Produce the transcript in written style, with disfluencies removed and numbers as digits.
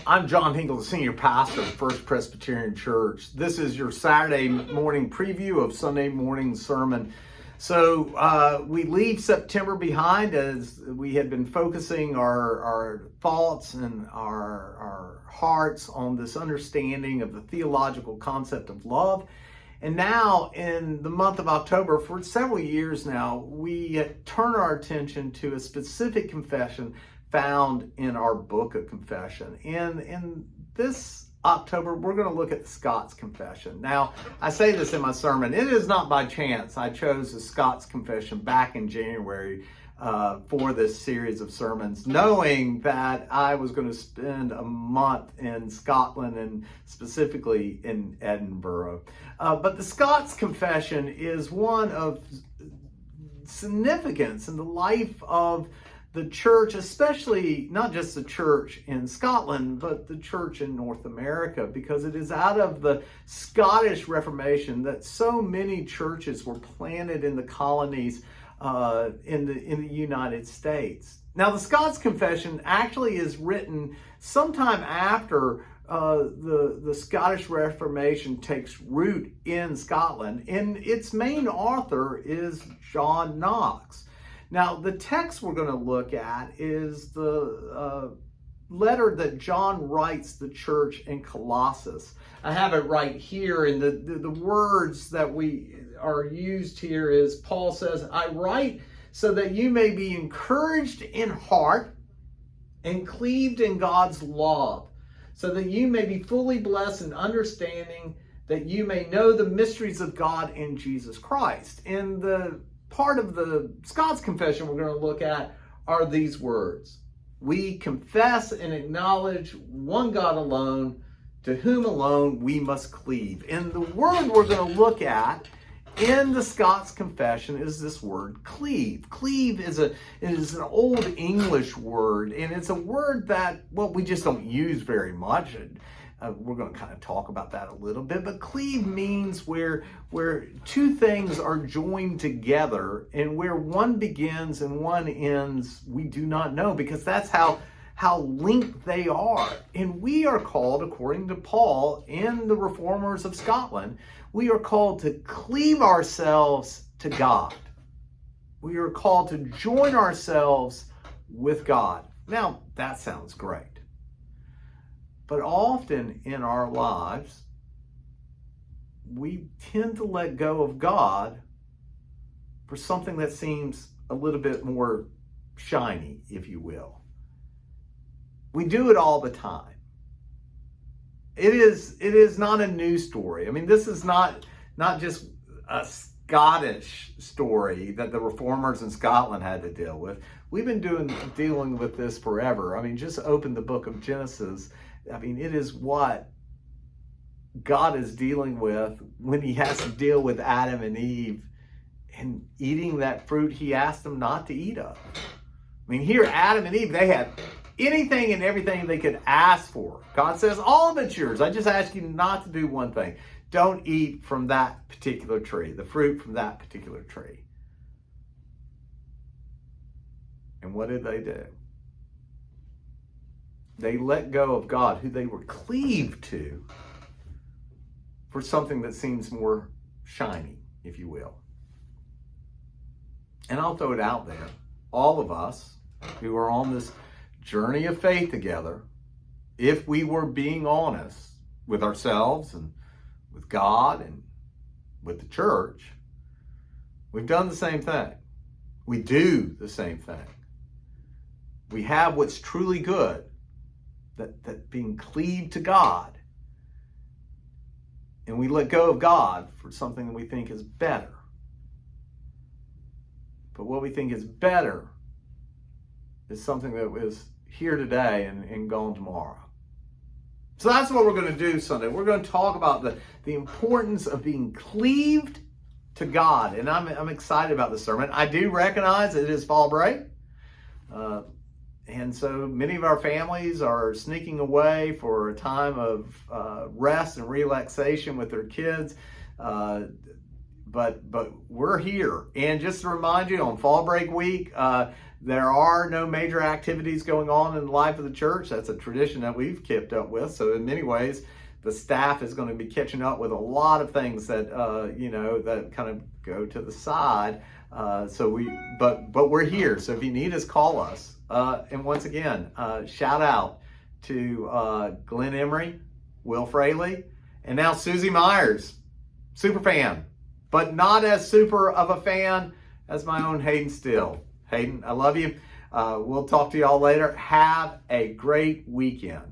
I'm John Hinkle, the senior pastor of First Presbyterian Church. This is your Saturday morning preview of Sunday morning sermon. So we leave September behind as we had been focusing our thoughts and our hearts on this understanding of the theological concept of love. And now in the month of October, for several years now, we turn our attention to a specific confession found in our book of confession. And in this October, we're going to look at the Scots Confession. Now, I say this in my sermon. It is not by chance I chose the Scots Confession back in January for this series of sermons, knowing that I was going to spend a month in Scotland and specifically in Edinburgh. But the Scots Confession is one of significance in the life of the church, especially not just the church in Scotland, but the church in North America, because it is out of the Scottish Reformation that so many churches were planted in the colonies in the United States. Now, the Scots Confession actually is written sometime after the Scottish Reformation takes root in Scotland, and its main author is John Knox. Now, the text we're going to look at is the letter that John writes the church in Colossus. I have it right here, and the words that we are used here is, Paul says, I write so that you may be encouraged in heart and cleaved in God's love, so that you may be fully blessed in understanding, that you may know the mysteries of God in Jesus Christ. And the part of the Scots Confession we're going to look at are these words. We confess and acknowledge one God alone, to whom alone we must cleave. And the word we're going to look at in the Scots Confession is this word cleave. Cleave is an old English word, and it's a word that, well, we just don't use very much. We're going to kind of talk about that a little bit, but cleave means where two things are joined together, and where one begins and one ends, we do not know, because that's how linked they are. And we are called, according to Paul and the Reformers of Scotland, we are called to cleave ourselves to God. We are called to join ourselves with God. Now, that sounds great. But often in our lives, we tend to let go of God for something that seems a little bit more shiny, if you will. We do it all the time. It is not a new story. I mean, this is not just a Scottish story that the Reformers in Scotland had to deal with. We've been dealing with this forever. I mean, just open the book of Genesis. I mean, it is what God is dealing with when he has to deal with Adam and Eve and eating that fruit he asked them not to eat of. I mean, here, Adam and Eve, they had anything and everything they could ask for. God says, all of it's yours. I just ask you not to do one thing. Don't eat from that particular tree, the fruit from that particular tree. And what did they do? They let go of God, who they were cleaved to, for something that seems more shiny, if you will. And I'll throw it out there. All of us who are on this journey of faith together, if we were being honest with ourselves and with God and with the church, we've done the same thing. We do the same thing. We have what's truly good, that being cleaved to God, and we let go of God for something that we think is better. But what we think is better is something that is here today and gone tomorrow. So that's what we're going to do Sunday. We're going to talk about the importance of being cleaved to God. And I'm excited about this sermon. I do recognize it is fall break. And so many of our families are sneaking away for a time of rest and relaxation with their kids. But we're here. And just to remind you, on fall break week, There are no major activities going on in the life of the church. That's a tradition that we've kept up with. So in many ways, the staff is going to be catching up with a lot of things that that kind of go to the side. But we're here. So if you need us, call us. And once again, shout out to Glenn Emery, Will Fraley, and now Susie Myers, super fan, but not as super of a fan as my own Hayden Still. Hayden, I love you. We'll talk to y'all later. Have a great weekend.